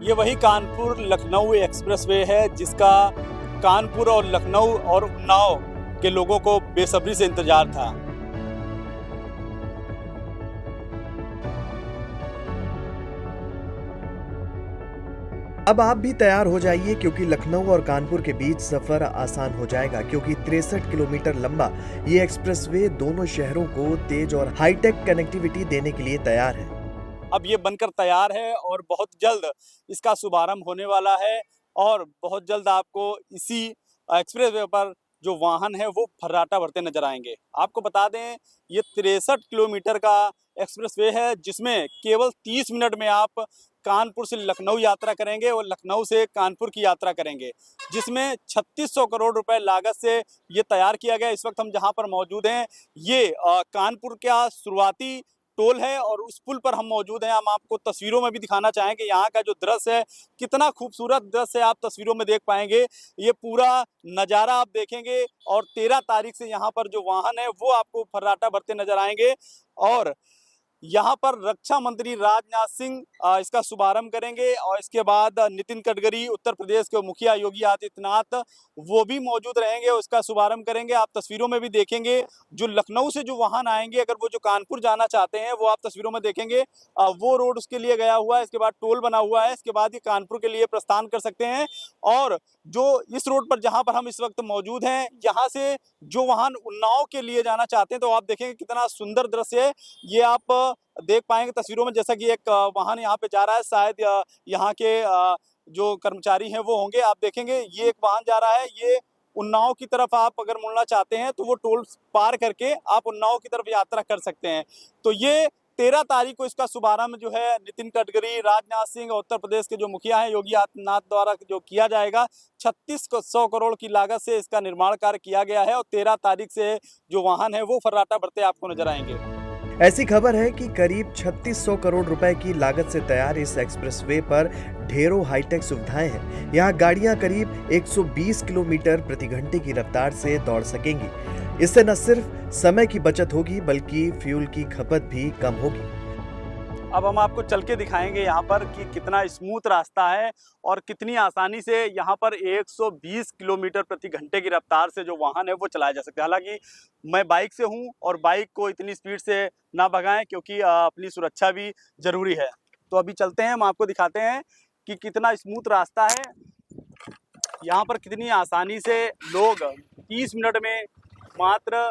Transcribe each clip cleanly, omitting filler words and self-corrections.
ये वही कानपुर लखनऊ एक्सप्रेसवे है जिसका कानपुर और लखनऊ और उन्नाव के लोगों को बेसब्री से इंतजार था। अब आप भी तैयार हो जाइए क्योंकि लखनऊ और कानपुर के बीच सफर आसान हो जाएगा क्योंकि 63 किलोमीटर लंबा ये एक्सप्रेसवे दोनों शहरों को तेज और हाईटेक कनेक्टिविटी देने के लिए तैयार है। अब ये बनकर तैयार है और बहुत जल्द इसका शुभारंभ होने वाला है और बहुत जल्द आपको इसी एक्सप्रेसवे पर जो वाहन है वो फर्राटा भरते नजर आएंगे। आपको बता दें ये 63 किलोमीटर का एक्सप्रेसवे है जिसमें केवल 30 मिनट में आप कानपुर से लखनऊ यात्रा करेंगे और लखनऊ से कानपुर की यात्रा करेंगे, जिसमें 3600 करोड़ रुपए लागत से ये तैयार किया गया। इस वक्त हम जहां पर मौजूद हैं ये कानपुर का शुरुआती टोल है और उस पुल पर हम मौजूद हैं। हम आपको तस्वीरों में भी दिखाना चाहेंगे यहाँ का जो दृश्य है, कितना खूबसूरत दृश्य है, आप तस्वीरों में देख पाएंगे। ये पूरा नज़ारा आप देखेंगे और 13 तारीख से यहाँ पर जो वाहन है वो आपको फर्राटा भरते नजर आएंगे और यहाँ पर रक्षा मंत्री राजनाथ सिंह इसका शुभारंभ करेंगे और इसके बाद नितिन गडकरी, उत्तर प्रदेश के मुखिया योगी आदित्यनाथ वो भी मौजूद रहेंगे और इसका शुभारंभ करेंगे। आप तस्वीरों में भी देखेंगे जो लखनऊ से जो वाहन आएंगे, अगर वो जो कानपुर जाना चाहते हैं वो आप तस्वीरों में देखेंगे वो रोड उसके लिए गया हुआ है, इसके बाद टोल बना हुआ है, इसके बाद ये कानपुर के लिए प्रस्थान कर सकते हैं। और जो इस रोड पर जहाँ पर हम इस वक्त मौजूद हैं, यहाँ से जो वाहन उन्नाव के लिए जाना चाहते हैं तो आप देखेंगे कितना सुंदर दृश्य है। ये आप देख पाएंगे तस्वीरों में, जैसा कि एक वाहन यहाँ पे जा रहा है, शायद यहाँ के जो कर्मचारी हैं वो होंगे। आप देखेंगे ये एक वाहन जा रहा है, ये उन्नाव की तरफ आप अगर मुड़ना चाहते हैं तो वो टोल पार करके आप उन्नाव की तरफ यात्रा कर सकते हैं। तो ये 13 तारीख को इसका शुभारंभ जो है नितिन गडकरी, राजनाथ सिंह और उत्तर प्रदेश के जो मुखिया हैं योगी आदित्यनाथ द्वारा जो किया जाएगा। 3600 करोड़ की लागत से इसका निर्माण कार्य किया गया है और 13 तारीख से जो वाहन है वो फर्राटा भरते आपको नजर आएंगे। ऐसी खबर है कि करीब 3600 करोड़ रुपए की लागत से तैयार इस एक्सप्रेसवे पर ढेरों हाईटेक सुविधाएं हैं। यहाँ गाड़ियां करीब 120 किलोमीटर प्रति घंटे की रफ्तार से दौड़ सकेंगी। इससे न सिर्फ समय की बचत होगी बल्कि फ्यूल की खपत भी कम होगी। अब हम आपको चल के दिखाएंगे यहाँ पर कि कितना स्मूथ रास्ता है और कितनी आसानी से यहाँ पर 120 किलोमीटर प्रति घंटे की रफ्तार से जो वाहन है वो चलाया जा सकता है। हालांकि मैं बाइक से हूँ और बाइक को इतनी स्पीड से ना भगाएं क्योंकि अपनी सुरक्षा भी ज़रूरी है। तो अभी चलते हैं, हम आपको दिखाते हैं कि कितना स्मूथ रास्ता है। यहाँ पर कितनी आसानी से लोग 30 मिनट में मात्र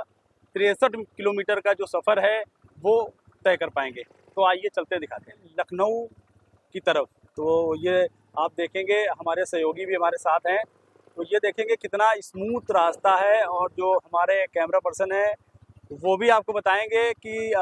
63 किलोमीटर का जो सफ़र है वो तय कर पाएंगे। तो आइए चलते दिखाते हैं लखनऊ की तरफ। तो ये आप देखेंगे, हमारे सहयोगी भी हमारे साथ हैं, तो ये देखेंगे कितना स्मूथ रास्ता है और जो हमारे कैमरा पर्सन है वो भी आपको बताएंगे कि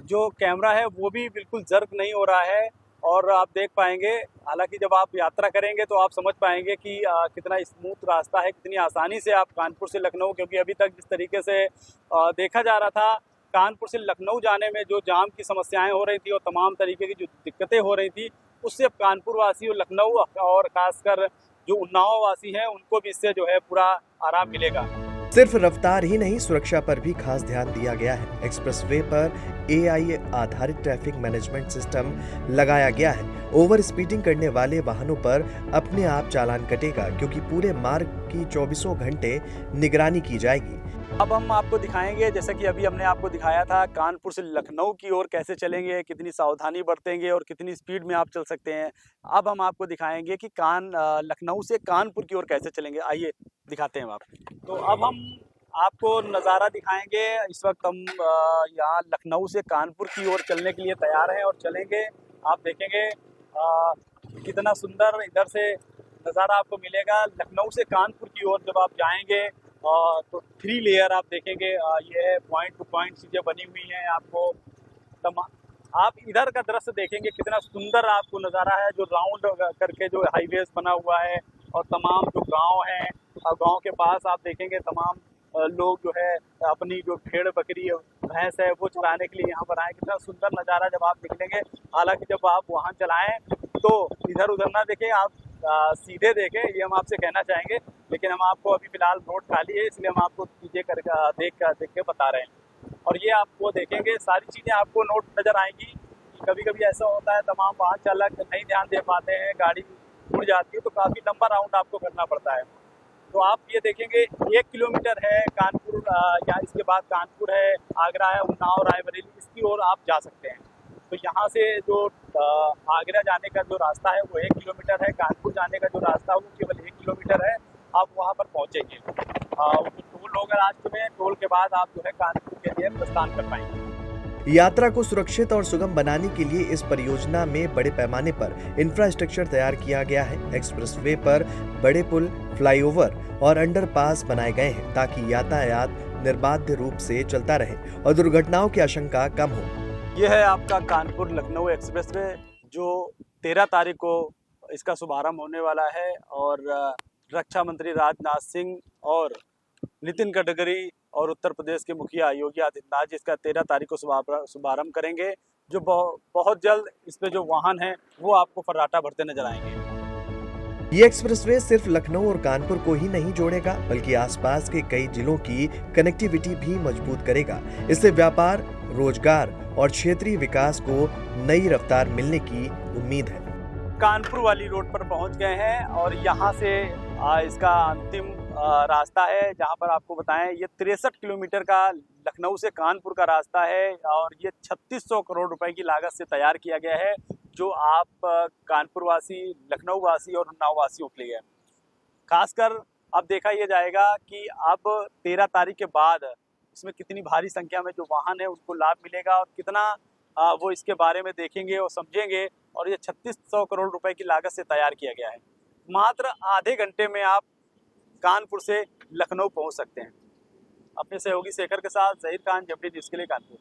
जो कैमरा है वो भी बिल्कुल जर्क नहीं हो रहा है और आप देख पाएंगे। हालांकि जब आप यात्रा करेंगे तो आप समझ पाएंगे कि कितना स्मूथ रास्ता है, कितनी आसानी से आप कानपुर से लखनऊ, क्योंकि अभी तक जिस तरीके से देखा जा रहा था कानपुर से लखनऊ जाने में जो जाम की समस्याएं हो रही थी और तमाम तरीके की जो दिक्कतें हो रही थी, उससे अब कानपुर वासी और लखनऊ और खासकर जो उन्नाव वासी हैं उनको भी इससे जो है पूरा आराम मिलेगा। सिर्फ रफ्तार ही नहीं, सुरक्षा पर भी खास ध्यान दिया गया है। एक्सप्रेसवे पर AI आधारित ट्रैफिक मैनेजमेंट सिस्टम लगाया गया है। ओवर स्पीडिंग करने वाले वाहनों पर अपने आप चालान कटेगा क्योंकि पूरे मार्ग की 24 घंटे निगरानी की जाएगी। अब हम आपको दिखाएंगे, जैसा कि अभी हमने आपको दिखाया था कानपुर से लखनऊ की ओर कैसे चलेंगे, कितनी सावधानी बरतेंगे और कितनी स्पीड में आप चल सकते हैं। अब हम आपको दिखाएंगे कि लखनऊ से कानपुर की ओर कैसे चलेंगे। आइए दिखाते हैं आपको। तो अब हम आपको नज़ारा दिखाएंगे। इस वक्त हम यहाँ लखनऊ से कानपुर की ओर चलने के लिए तैयार हैं और चलेंगे। आप देखेंगे कितना सुंदर इधर से नज़ारा आपको मिलेगा। लखनऊ से कानपुर की ओर जब आप जाएंगे तो 3 लेयर आप देखेंगे, ये पॉइंट टू पॉइंट चीज़ें बनी हुई हैं। आपको आप इधर का दृश्य देखेंगे कितना सुंदर आपको नज़ारा है, जो राउंड करके जो हाईवेज बना हुआ है और तमाम जो गांव हैं और गांव के पास आप देखेंगे तमाम लोग जो है अपनी जो भेड़ बकरी भैंस है वो चलाने के लिए यहाँ पर आए। कितना सुंदर नज़ारा जब आप निकलेंगे। हालांकि जब आप वाहन चलाएं तो इधर उधर ना देखें, आप सीधे देखें, ये हम आपसे कहना चाहेंगे। लेकिन हम आपको अभी फिलहाल रोड खाली है इसलिए हम आपको चीज़ें देख के बता रहे हैं। और ये आपको देखेंगे सारी चीज़ें आपको नोट नज़र आएंगी। कभी कभी ऐसा होता है तमाम वाहन चालक नहीं ध्यान दे पाते हैं, गाड़ी उड़ जाती है तो काफ़ी लंबा राउंड आपको करना पड़ता है। तो आप ये देखेंगे 1 किलोमीटर है कानपुर, या इसके बाद कानपुर है, आगरा है, उन्नाव, रायबरेली, इसकी ओर आप जा सकते हैं। तो यहाँ से जो आगरा जाने का जो रास्ता है वो 1 किलोमीटर है, कानपुर जाने का जो रास्ता है वो केवल 1 किलोमीटर है। आप वहाँ पर पहुँचेंगे, टोल होगा रास्ते में, टोल के बाद आप जो है कानपुर के लिए प्रस्थान कर पाएंगे। यात्रा को सुरक्षित और सुगम बनाने के लिए इस परियोजना में बड़े पैमाने पर इंफ्रास्ट्रक्चर तैयार किया गया है। एक्सप्रेसवे पर बड़े पुल, फ्लाईओवर और अंडरपास बनाए गए हैं ताकि यातायात निर्बाध रूप से चलता रहे और दुर्घटनाओं की आशंका कम हो। यह है आपका कानपुर लखनऊ एक्सप्रेसवे, जो 13 तारीख को इसका शुभारंभ होने वाला है और रक्षा मंत्री राजनाथ सिंह और नितिन गडकरी और उत्तर प्रदेश के मुखिया योगी आदित्यनाथ जी इसका 13 तारीख को शुभारंभ करेंगे। जो बहुत जल्द इस पे जो वाहन हैं वो आपको फर्राटा भरते नजर आएंगे। ये एक्सप्रेसवे सिर्फ लखनऊ और कानपुर को ही नहीं जोड़ेगा बल्कि आसपास के कई जिलों की कनेक्टिविटी भी मजबूत करेगा। इससे व्यापार, रोजगार और क्षेत्रीय विकास को नई रफ्तार मिलने की उम्मीद है। कानपुर वाली रोड पर पहुंच गए हैं और यहाँ से इसका अंतिम रास्ता है, जहाँ पर आपको बताएं ये 63 किलोमीटर का लखनऊ से कानपुर का रास्ता है और ये 3600 करोड़ रुपए की लागत से तैयार किया गया है, जो आप कानपुर वासी, लखनऊ वासी और उन्नाव वासियों के लिए है। खासकर अब देखा यह जाएगा कि अब 13 तारीख के बाद इसमें कितनी भारी संख्या में जो वाहन है उनको लाभ मिलेगा और कितना वो इसके बारे में देखेंगे और समझेंगे। और ये 3600 करोड़ रुपए की लागत से तैयार किया गया है। मात्र आधे घंटे में आप कानपुर से लखनऊ पहुंच सकते हैं। अपने सहयोगी शेखर के साथ जहीर खान, जबकि न्यूज़ के लिए कानपुर।